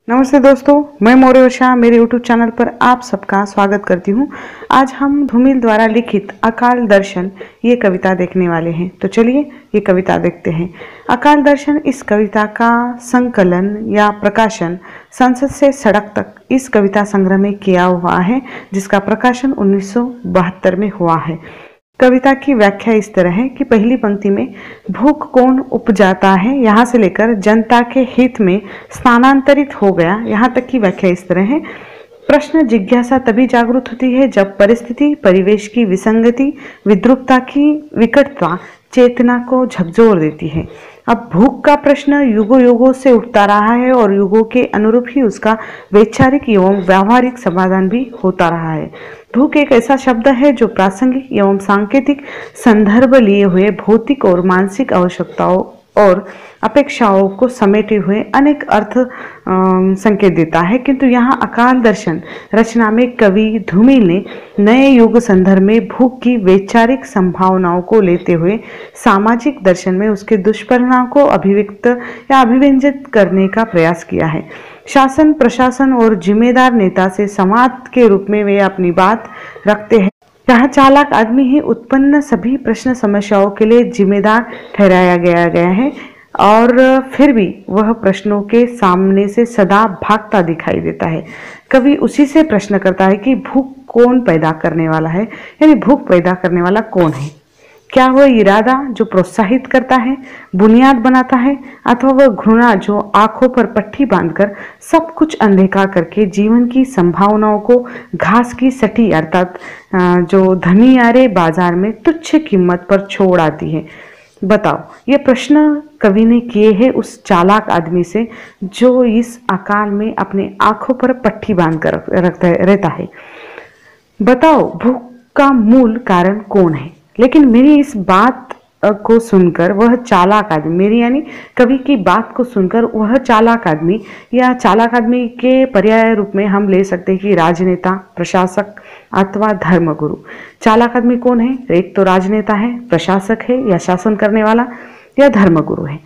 नमस्ते दोस्तों, मैं मौर्य उषा मेरे YouTube चैनल पर आप सबका स्वागत करती हूँ। आज हम धूमिल द्वारा लिखित अकाल दर्शन ये कविता देखने वाले हैं। तो चलिए ये कविता देखते हैं। अकाल दर्शन इस कविता का संकलन या प्रकाशन संसद से सड़क तक इस कविता संग्रह में किया हुआ है, जिसका प्रकाशन 1972 में हुआ है। कविता की व्याख्या इस तरह है कि पहली पंक्ति में भूख कौन उपजाता है, यहाँ से लेकर जनता के हित में स्थानांतरित हो गया, यहाँ तक की व्याख्या इस तरह है। प्रश्न जिज्ञासा तभी जागृत होती है जब परिस्थिति परिवेश की विसंगति विद्रुपता की विकटता चेतना को झकझोर देती है। अब भूख का प्रश्न युगों युगों से उठता रहा है और युगों के अनुरूप ही उसका वैचारिक एवं व्यावहारिक समाधान भी होता रहा है। भूख एक ऐसा शब्द है जो प्रासंगिक एवं सांकेतिक संदर्भ लिए हुए भौतिक और मानसिक आवश्यकताओं और अपेक्षाओं को समेटे हुए अनेक अर्थ संकेत देता है। किंतु यहाँ अकाल दर्शन रचना में कवि धूमिल ने नए युग संदर्भ में भूख की वैचारिक संभावनाओं को लेते हुए सामाजिक दर्शन में उसके दुष्परिणाम को अभिव्यक्त या अभिव्यंजित करने का प्रयास किया है। शासन प्रशासन और जिम्मेदार नेता से समाज के रूप में वे अपनी बात रखते हैं। यहाँ चालाक आदमी ही उत्पन्न सभी प्रश्न समस्याओं के लिए जिम्मेदार ठहराया गया है और फिर भी वह प्रश्नों के सामने से सदा भागता दिखाई देता है। कवि उसी से प्रश्न करता है कि भूख कौन पैदा करने वाला है, यानी भूख पैदा करने वाला कौन है। क्या वह इरादा जो प्रोत्साहित करता है, बुनियाद बनाता है, अथवा वह घृणा जो आंखों पर पट्टी बांधकर सब कुछ अनदेखा करके जीवन की संभावनाओं को घास की सटी अर्थात जो धनियारे बाजार में तुच्छ कीमत पर छोड़ आती है। बताओ, ये प्रश्न कवि ने किए हैं उस चालाक आदमी से जो इस अकाल में अपने आंखों पर पट्टी बांध कर रहता है। बताओ, भूख का मूल कारण कौन है। लेकिन मेरी इस बात को सुनकर वह चालाक आदमी, मेरी यानी कवि की बात को सुनकर वह चालाक आदमी, या चालाक आदमी के पर्याय रूप में हम ले सकते हैं कि राजनेता, प्रशासक अथवा धर्मगुरु। चालाक आदमी कौन है? एक तो राजनेता है, प्रशासक है या शासन करने वाला, या धर्मगुरु है।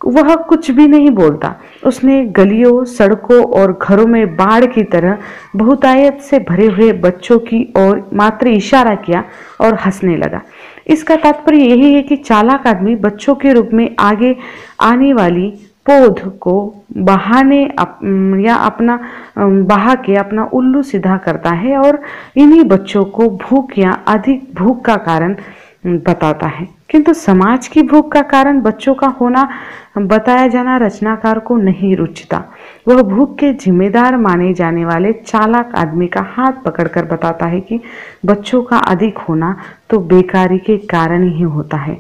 वह कुछ भी नहीं बोलता। उसने गलियों, सड़कों और घरों में बाढ़ की तरह बहुतायत से भरे हुए बच्चों की ओर मात्र इशारा किया और हंसने लगा। इसका तात्पर्य यही है कि चालाक आदमी बच्चों के रूप में आगे आने वाली पौध को बहा के अपना उल्लू सीधा करता है और इन्हीं बच्चों को भूख या अधिक भूख का कारण बताता है। किंतु समाज की भूख का कारण बच्चों का होना बताया जाना रचनाकार को नहीं रुचता। वह भूख के जिम्मेदार माने जाने वाले चालाक आदमी का हाथ पकड़कर बताता है कि बच्चों का अधिक होना तो बेकारी के कारण ही होता है।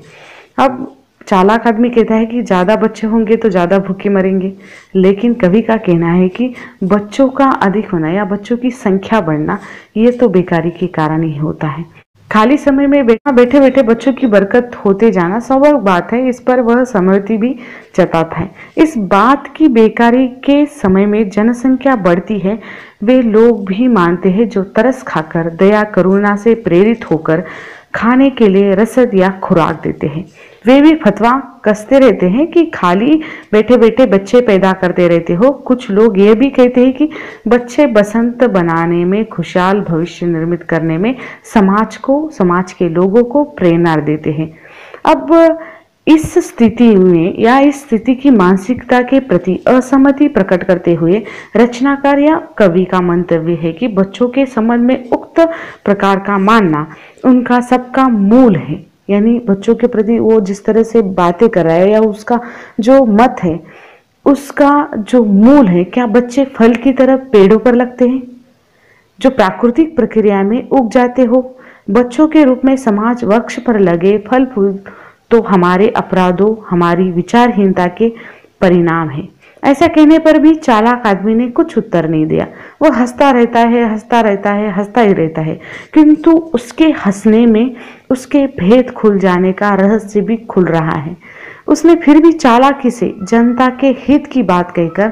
अब चालाक आदमी कहता है कि ज़्यादा बच्चे होंगे तो ज़्यादा भूखे मरेंगे, लेकिन कवि का कहना है कि बच्चों का अधिक होना या बच्चों की संख्या बढ़ना ये तो बेकारी के कारण ही होता है। खाली समय में बैठे बैठे बच्चों की बरकत होते जाना स्वाभाविक बात है, इस पर वह सहमति भी जताता है। इस बात की बेकारी के समय में जनसंख्या बढ़ती है वे लोग भी मानते हैं जो तरस खाकर दया करुणा से प्रेरित होकर खाने के लिए रसद या खुराक देते हैं। वे भी फतवा कसते रहते हैं कि खाली बैठे बैठे बच्चे पैदा करते रहते हो। कुछ लोग ये भी कहते हैं कि बच्चे बसंत बनाने में, खुशहाल भविष्य निर्मित करने में समाज के लोगों को प्रेरणा देते हैं। अब इस स्थिति में या इस स्थिति की मानसिकता के प्रति असहमति प्रकट करते हुए रचनाकार या कवि का मंतव्य है कि बच्चों के संबंध में उक्त प्रकार का मानना उनका सबका मूल है। यानी बच्चों के प्रति वो जिस तरह से बातें कर रहा है या उसका जो मत है, उसका जो मूल है, क्या बच्चे फल की तरह पेड़ों पर लगते हैं जो प्राकृतिक प्रक्रिया में उग जाते हो? बच्चों के रूप में समाज वृक्ष पर लगे फल फूल तो हमारे अपराधों, हमारी विचारहीनता के परिणाम है। ऐसा कहने पर भी चालाक आदमी ने कुछ उत्तर नहीं दिया। वह हंसता ही रहता है, किंतु उसके हंसने में उसके भेद खुल जाने का रहस्य भी खुल रहा है। उसने फिर भी चालाकी से जनता के हित की बात कहकर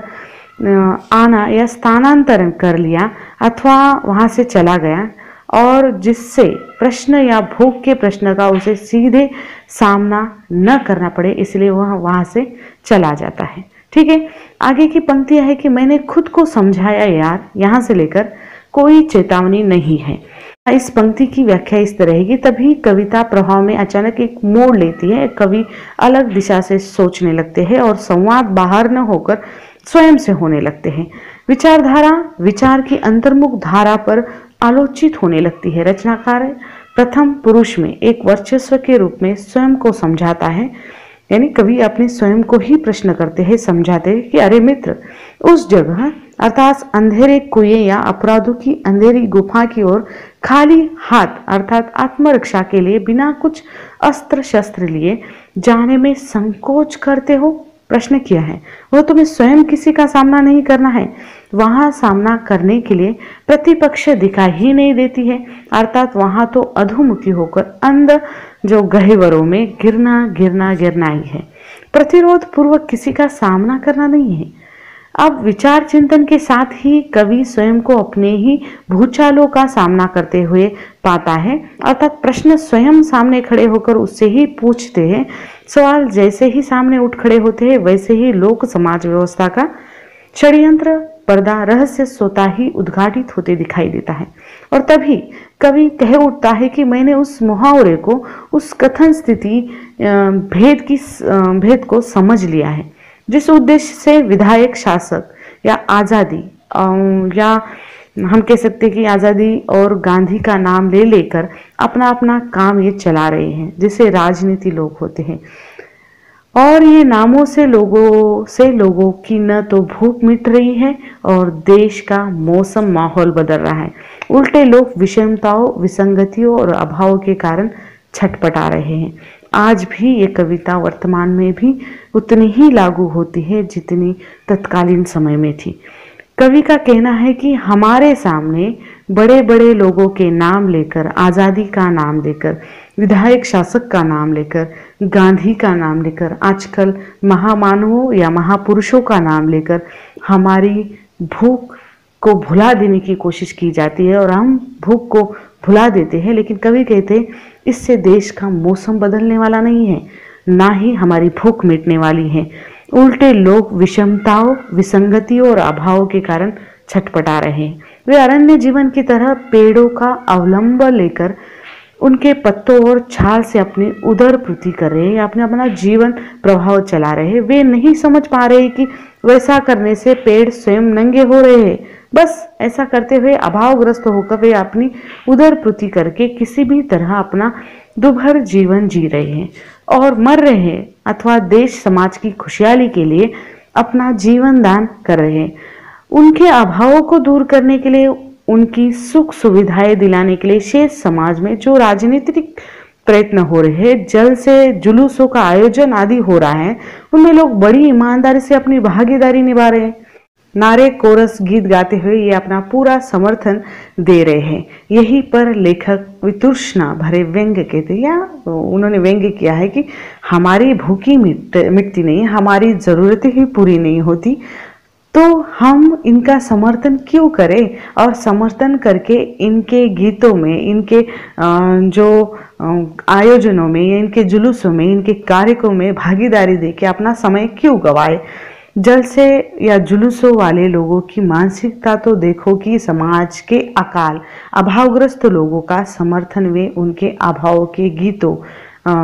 आना या स्थानांतरण कर लिया अथवा वहां से चला गया, और जिससे प्रश्न या भूख के प्रश्न का उसे सीधे सामना न करना पड़े, इसलिए वह वहां से चला जाता है। ठीक है। आगे की पंक्तियां है कि मैंने खुद को समझाया यार, यहाँ से लेकर कोई चेतावनी नहीं है। इस पंक्ति की व्याख्या इस तरह है कि तभी कविता प्रभाव में अचानक एक मोड़ लेती है, कवि अलग दिशा से सोचने लगते हैं और संवाद बाहर न होकर स्वयं से होने लगते हैं। विचारधारा विचार की अंतर्मुख धारा पर आलोचित होने लगती है। रचनाकार प्रथम पुरुष में एक वर्चस्व के रूप में स्वयं को समझाता है, यानी कवि अपने स्वयं को ही प्रश्न करते हैं, समझाते हैं कि अरे मित्र, उस जगह अर्थात अंधेरे कुएं या अपराधों की अंधेरी गुफा की ओर खाली हाथ अर्थात आत्मरक्षा के लिए बिना कुछ अस्त्र शस्त्र लिए जाने में संकोच करते हो। प्रश्न किया है वो तुम्हें स्वयं किसी का सामना नहीं करना है, वहां सामना करने के लिए प्रतिपक्ष दिखाई ही नहीं देती है, अर्थात वहां तो अधोमुखी होकर अंध जो गहवरों में गिरना ही है, प्रतिरोध पूर्वक किसी का सामना करना नहीं है। अब विचार चिंतन के साथ ही कवि स्वयं को अपने ही भूचालों का सामना करते हुए पाता है, अर्थात प्रश्न स्वयं सामने खड़े होकर उससे ही पूछते हैं। सवाल जैसे ही सामने उठ खड़े होते हैं वैसे ही लोक समाज व्यवस्था का षड्यंत्र पर्दा रहस्य स्वतः ही उद्घाटित होते दिखाई देता है। और तभी कवि कह उठता है कि मैंने उस मुहावरे को, उस कथन स्थिति भेद को समझ लिया है, जिस उद्देश्य से विधायक शासक या आज़ादी या हम कह सकते कि आज़ादी और गांधी का नाम ले लेकर अपना अपना काम ये चला रहे हैं, जिसे राजनीति लोग होते हैं। और ये नामों से लोगों की न तो भूख मिट रही है और देश का मौसम माहौल बदल रहा है। उल्टे लोग विषमताओं, विसंगतियों और अभाव के कारण छटपटा रहे हैं। आज भी ये कविता वर्तमान में भी उतनी ही लागू होती है जितनी तत्कालीन समय में थी। कवि का कहना है कि हमारे सामने बड़े बड़े लोगों के नाम लेकर, आज़ादी का नाम लेकर, विधायक शासक का नाम लेकर, गांधी का नाम लेकर, आजकल महामानवों या महापुरुषों का नाम लेकर हमारी भूख को भुला देने की कोशिश की जाती है और हम भूख को भुला देते हैं। लेकिन कवि कहते हैं इससे देश का मौसम बदलने वाला नहीं है, ना ही हमारी भूख मिटने वाली है। उल्टे लोग विषमताओं, विसंगतियों और अभावों के कारण छटपटा रहे हैं। वे अरण्य जीवन की तरह पेड़ों का अवलंब लेकर उनके पत्तों और छाल से अपनी उदर पूर्ति कर रहे हैं, अपना जीवन प्रभाव चला रहे हैं। वे नहीं समझ पा रहे कि वैसा करने से पेड़ स्वयं नंगे हो रहे हैं। बस ऐसा करते हुए अभावग्रस्त होकर वे अपनी उदर पूर्ति करके किसी भी तरह अपना दुर्भर जीवन जी रहे हैं और मर रहे हैं, अथवा देश समाज की खुशहाली के लिए अपना जीवन दान कर रहे हैं। उनके अभावों को दूर करने के लिए, उनकी सुख सुविधाएं दिलाने के लिए शेष समाज में जो राजनीतिक प्रयत्न हो रहे हैं, जल से जुलूसों का आयोजन आदि हो रहा है, उनमें लोग बड़ी ईमानदारी से अपनी भागीदारी निभा रहे हैं। नारे कोरस गीत गाते हुए ये अपना पूरा समर्थन दे रहे हैं। यही पर लेखक वितृष्णा भरे व्यंग्य कहते हैं, या उन्होंने व्यंग्य किया है कि हमारी भूखी मिटती नहीं, हमारी जरूरतें ही पूरी नहीं होती, तो हम इनका समर्थन क्यों करें। और समर्थन करके इनके गीतों में, इनके जो आयोजनों में या इनके जुलूसों में, इनके कार्यक्रमों में भागीदारी देके अपना समय क्यों गवाए। जल से या जुलूसों वाले लोगों की मानसिकता तो देखो कि समाज के अकाल अभावग्रस्त लोगों का समर्थन वे उनके अभाव के गीतों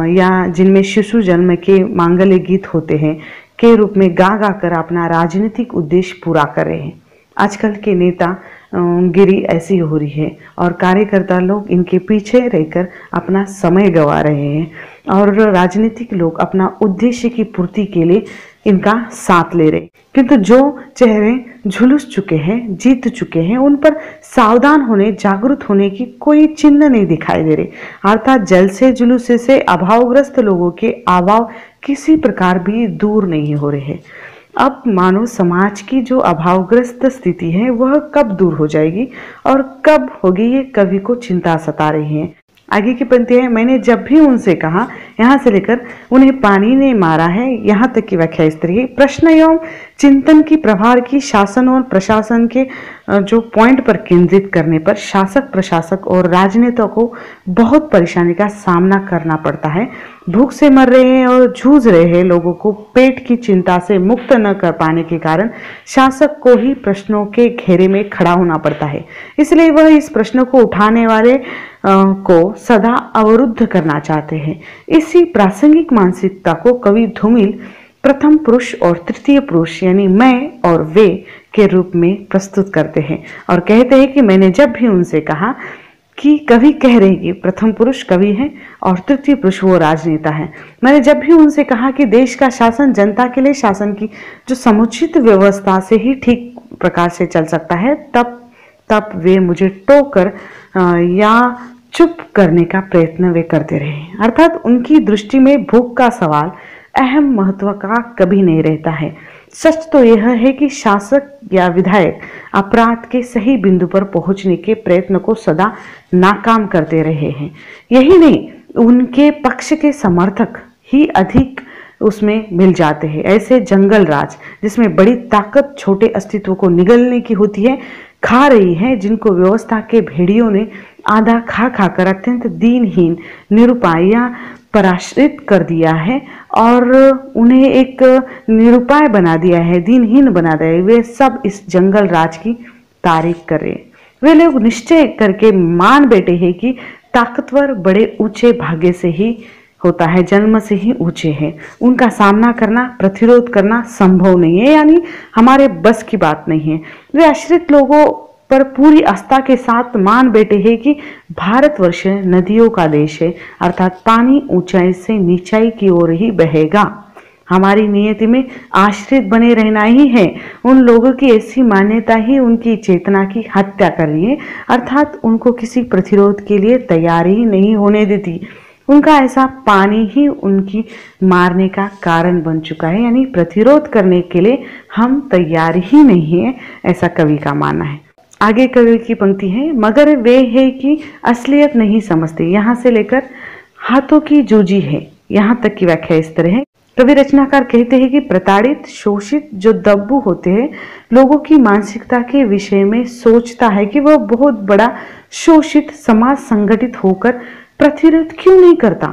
या जिनमें शिशु जन्म के मांगल्य गीत होते हैं के रूप में गा गा कर अपना राजनीतिक उद्देश्य पूरा कर रहे हैं। आजकल के नेता गिरी ऐसी हो रही है और कार्यकर्ता लोग इनके पीछे रहकर अपना समय गंवा रहे हैं और राजनीतिक लोग अपना उद्देश्य की पूर्ति के लिए इनका साथ ले रहे। किंतु जो चेहरे झुलस चुके हैं, जीत चुके हैं, उन पर सावधान होने, जागरूक होने की कोई चिन्ह नहीं दिखाई दे रहे। अर्थात जल से जुलूस से अभावग्रस्त लोगों के अभाव किसी प्रकार भी दूर नहीं हो रहे हैं। अब मानव समाज की जो अभावग्रस्त स्थिति है वह कब दूर हो जाएगी और कब होगी, ये कवि को चिंता सता रही है। आगे की पंक्ति है, मैंने जब भी उनसे कहा, यहाँ से लेकर उन्हें पानी ने मारा है, यहाँ तक की व्याख्या इस तरह। प्रश्न एवं चिंतन की, प्रभार की, शासन और प्रशासन के जो पॉइंट पर केंद्रित करने पर शासक, प्रशासक और राजनेता को बहुत परेशानी का सामना करना पड़ता है। भूख से मर रहे हैं और जूझ रहे हैं लोगों को पेट की चिंता से मुक्त न कर पाने के कारण शासक को ही प्रश्नों के घेरे में खड़ा होना पड़ता है। इसलिए वह इस प्रश्न को उठाने वाले को सदा अवरुद्ध करना चाहते हैं। इसी प्रासंगिक मानसिकता को कवि धूमिल प्रथम पुरुष और तृतीय पुरुष यानी मैं और वे के रूप में प्रस्तुत करते हैं और कहते हैं कि मैंने जब भी उनसे कहा कि कवि कह रहे कि प्रथम पुरुष कवि है और तृतीय पुरुष वो राजनेता है, मैंने जब भी उनसे कहा कि देश का शासन जनता के लिए शासन की जो समुचित व्यवस्था से ही ठीक प्रकार से चल सकता है, तब वे मुझे टोकर या चुप करने का प्रयत्न वे करते रहे। अर्थात उनकी दृष्टि में भूख का सवाल अहम महत्व का कभी नहीं रहता है। सच तो यह है कि शासक या विधायक अपराध के सही बिंदु पर पहुंचने के प्रयत्न को सदा नाकाम करते रहे हैं। यही नहीं, उनके पक्ष के समर्थक ही अधिक उसमें मिल जाते हैं। ऐसे जंगल राज जिसमें बड़ी ताकत छोटे अस्तित्व को निगलने की होती है, खा रही है, जिनको व्यवस्था के भेड़ियों ने आधा खा खाकर अत्यंत दीनहीन, निरुपाय या पराश्रित कर दिया है और उन्हें एक निरुपाय बना दिया है, दीनहीन बना दिया है। वे सब इस जंगल राज की तारीफ कर रहे हैं। वे लोग निश्चय करके मान बैठे हैं कि ताकतवर बड़े ऊंचे भाग्य से ही होता है, जन्म से ही ऊंचे हैं। उनका सामना करना, प्रतिरोध करना संभव नहीं है, यानी हमारे बस की बात नहीं है। वे आश्रित लोगों पर पूरी आस्था के साथ मान बैठे हैं कि भारतवर्ष नदियों का देश है, अर्थात पानी ऊंचाई से नीचाई की ओर ही बहेगा। हमारी नियति में आश्रित बने रहना ही है। उन लोगों की ऐसी मान्यता ही उनकी चेतना की हत्या कर रही है, अर्थात उनको किसी प्रतिरोध के लिए तैयार ही नहीं होने देती। उनका ऐसा पानी ही उनकी मारने का कारण बन चुका है, यानी प्रतिरोध करने के लिए हम तैयार ही नहीं है, ऐसा कवि का मानना है। आगे कवि की पंक्ति है, मगर वे है कि असलियत नहीं समझते, यहाँ से लेकर हाथों की जूजी है, यहाँ तक की व्याख्या इस तरह है। कवि रचनाकार कहते हैं कि प्रताड़ित, शोषित जो दब्बू होते हैं, लोगों की मानसिकता के विषय में सोचता है कि वह बहुत बड़ा शोषित समाज संगठित होकर प्रतिरोध क्यों नहीं करता,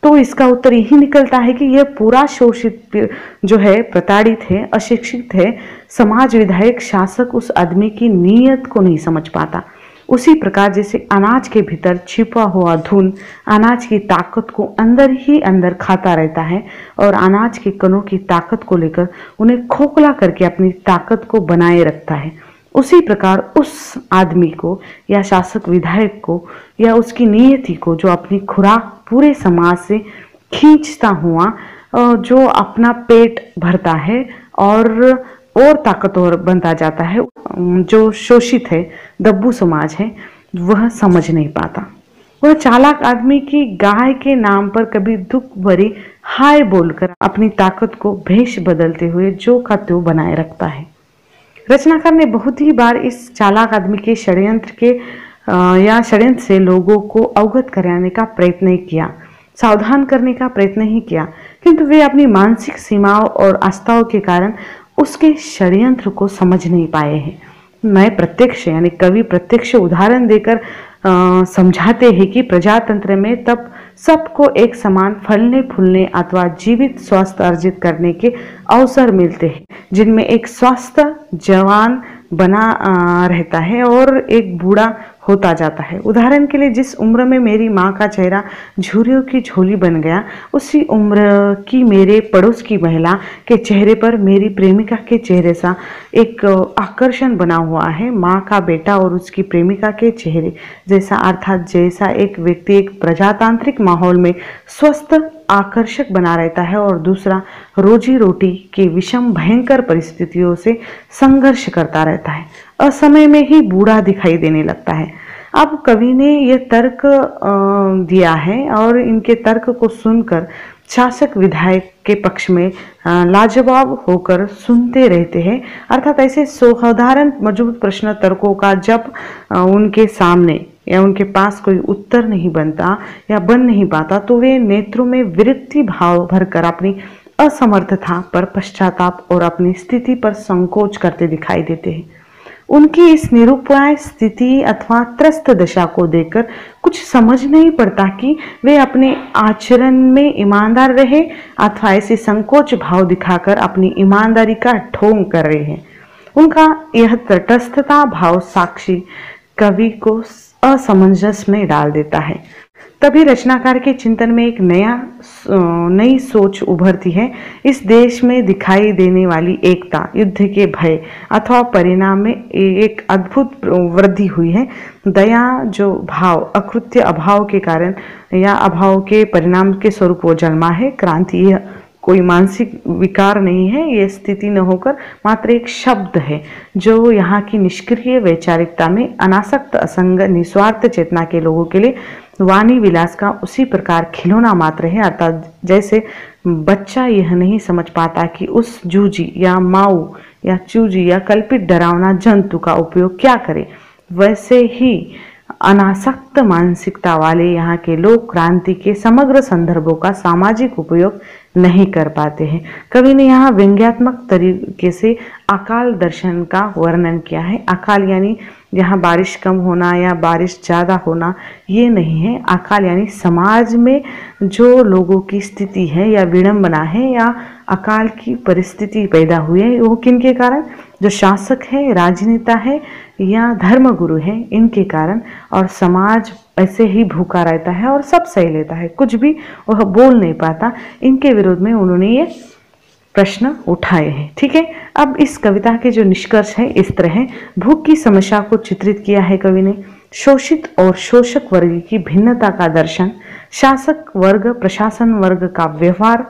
तो इसका उत्तर यही निकलता है कि यह पूरा शोषित जो है, प्रताड़ित है, अशिक्षित है समाज, विधायक, शासक उस आदमी की नीयत को नहीं समझ पाता। उसी प्रकार जैसे अनाज के भीतर छिपा हुआ धुन अनाज की ताकत को अंदर ही अंदर खाता रहता है और अनाज के कणों की ताकत को लेकर उन्हें खोखला करके अपनी ताकत को बनाए रखता है, उसी प्रकार उस आदमी को या शासक विधायक को या उसकी नियति को जो अपनी खुराक पूरे समाज से खींचता हुआ जो अपना पेट भरता है और ताकतवर बनता जाता है, जो शोषित है, दब्बू समाज है, वह समझ नहीं पाता। वह चालाक आदमी की गाय के नाम पर कभी दुख भरी हाय बोलकर अपनी ताकत को भेष बदलते हुए जो का त्यों बनाए रखता है। रचनाकार ने बहुत ही बार इस चालाक आदमी के षड्यंत्र से लोगों को अवगत कराने का प्रयत्न किया, सावधान करने का प्रयत्न ही किया, किंतु वे अपनी मानसिक सीमाओं और आस्थाओं के कारण उसके षड्यंत्र को समझ नहीं पाए हैं। मैं प्रत्यक्ष यानी कवि प्रत्यक्ष उदाहरण देकर समझाते हैं कि प्रजातंत्र में तब सबको एक समान फलने फूलने अथवा जीवित स्वास्थ्य अर्जित करने के अवसर मिलते हैं, जिनमें एक स्वस्थ जवान बना रहता है और एक बूढ़ा होता जाता है। उदाहरण के लिए जिस उम्र में मेरी माँ का चेहरा झुर्रियों की झोली बन गया, उसी उम्र की मेरे पड़ोस की महिला के चेहरे पर मेरी प्रेमिका के चेहरे सा एक आकर्षण बना हुआ है। माँ का बेटा और उसकी प्रेमिका के चेहरे जैसा, अर्थात जैसा एक व्यक्ति एक प्रजातांत्रिक माहौल में स्वस्थ आकर्षक बना रहता है और दूसरा रोजी रोटी की विषम भयंकर परिस्थितियों से संघर्ष करता रहता है, असमय में ही बूढ़ा दिखाई देने लगता है। अब कवि ने यह तर्क दिया है और इनके तर्क को सुनकर शासक विधायक के पक्ष में लाजवाब होकर सुनते रहते हैं। अर्थात ऐसे साधारण मजबूत प्रश्न तर्कों का जब उनके सामने या उनके पास कोई उत्तर नहीं बनता या बन नहीं पाता, तो वे नेत्रों में विरक्ति भाव भरकर अपनी असमर्थता पर पश्चाताप और अपनी स्थिति पर संकोच करते दिखाई देते हैं। उनकी इस निरुपाय स्थिति अथवा त्रस्त दशा को देखकर कुछ समझ नहीं पड़ता कि वे अपने आचरण में ईमानदार रहे अथवा ऐसे संकोच भाव दिखाकर अपनी ईमानदारी का ढोंग कर रहे हैं। उनका यह तटस्थता भाव साक्षी कवि को असमंजस में डाल देता है। तभी रचनाकार के चिंतन में एक नई सोच उभरती है। इस देश में दिखाई देने वाली एकता, युद्ध के भय अथवा परिणाम में एक अद्भुत वृद्धि हुई है। दया जो भाव अकृत्य अभाव के कारण या अभाव के परिणाम के स्वरूप वो जन्मा है। क्रांति यह कोई मानसिक विकार नहीं है, यह स्थिति न होकर मात्र एक शब्द है जो यहाँ की निष्क्रिय वैचारिकता में अनासक्त असंग निस्वार्थ चेतना के लोगों के लिए वाणी विलास का उसी प्रकार खिलौना मात्र है। अर्थात जैसे बच्चा यह नहीं समझ पाता कि उस जूजी या माऊ या चूजी या कल्पित डरावना जंतु का उपयोग क्या करे, वैसे ही अनासक्त मानसिकता वाले यहाँ के लोग क्रांति के समग्र संदर्भों का सामाजिक उपयोग नहीं कर पाते हैं। कवि ने यहाँ व्यंग्यात्मक तरीके से अकाल दर्शन का वर्णन किया है। अकाल यानी यहाँ बारिश कम होना या बारिश ज़्यादा होना ये नहीं है। अकाल यानी समाज में जो लोगों की स्थिति है या विडंबना है या अकाल की परिस्थिति पैदा हुई है, वो किन के कारण? जो शासक है, राजनेता है या धर्मगुरु है, इनके कारण। और समाज ऐसे ही भूखा रहता है और सब सह लेता है, कुछ भी वह बोल नहीं पाता। इनके विरोध में उन्होंने ये प्रश्न उठाए हैं। ठीक है, अब इस कविता के जो निष्कर्ष है इस तरह है। भूख की समस्या को चित्रित किया है कवि ने। शोषित और शोषक वर्ग की भिन्नता का दर्शन, शासक वर्ग प्रशासन वर्ग का व्यवहार,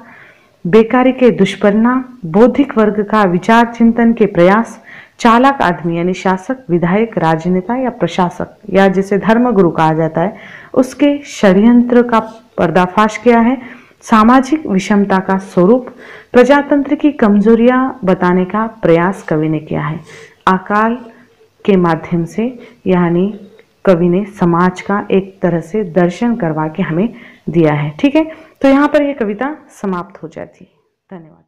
बेकारी के दुष्परिणाम, बौद्धिक वर्ग का विचार चिंतन के प्रयास, चालाक आदमी यानी शासक, विधायक, राजनेता या प्रशासक या जिसे धर्मगुरु कहा जाता है, उसके षड्यंत्र का पर्दाफाश किया है। सामाजिक विषमता का स्वरूप, प्रजातंत्र की कमजोरियां बताने का प्रयास कवि ने किया है। अकाल के माध्यम से यानी कवि ने समाज का एक तरह से दर्शन करवा के हमें दिया है। ठीक है, तो यहाँ पर यह कविता समाप्त हो जाती है। धन्यवाद।